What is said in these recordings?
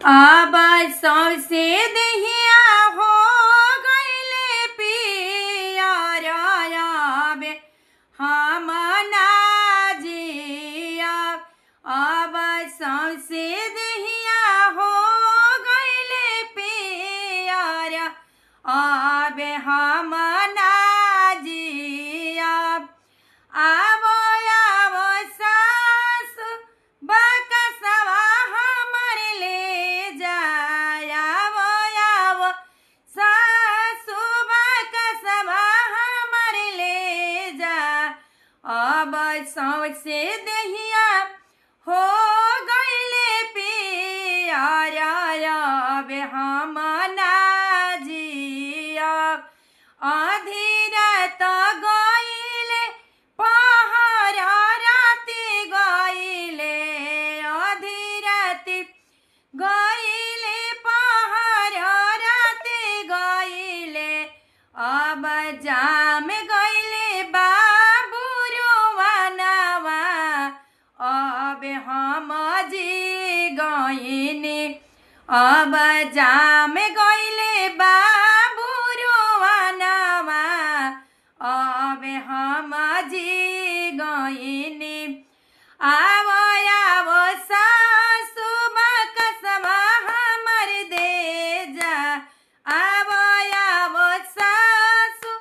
अब सौसे दहिया हो गईले पियर आबे हम ना जिया। अब सौसे दहिया हो गईले पियर आबे हम ना जिया। आवो आवो सासु बकसवा हमर ले जाय। आवो आवो सासु बकसवा हमर ले जा। अब सौसे दहिया हो गईले पियर आबे हम ना जिया। अधीरत गईले पहर राति गईले। अधीरति गईले पहर राति गईले। अब जाम गईले बाबू रोवनवा अब हम जी गईनी। अब जाम गईले बाबू रोवनवा अब हम जी गईनी। आवो आवो सासु बकसवा हमर दे जा। आवो आवो सासु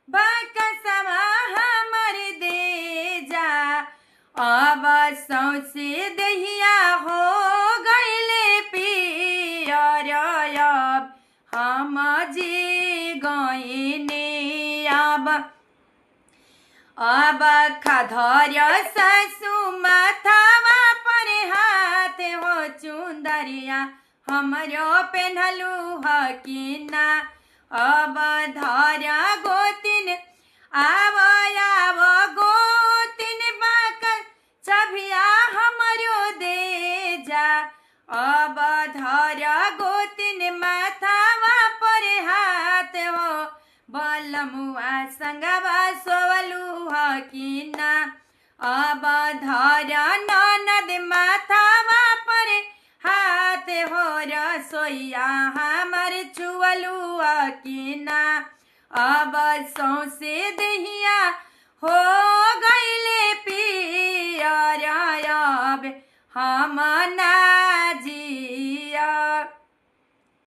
बकसवा हमर दे जा। अब सौसे दहिया हो गईले पियर आब हम जी गईनी। अब खधर सासु माथवा पर हाथ हो चुंदरिया हमरो पेन्हलू हकीना। अब धर गोतिन आवो आवो गोतिन बक चभिया हमरो दे जा। अब धर गोतिन माथवा पर हाथ हो बलमुआ संगवा सोवलू हकीना। अब धर ननद माथवा पर हाथ हो रसोईया हमर छुअलू हकीना। अब सौसे दहिया हो गईले पियर आबे हम ना जिया।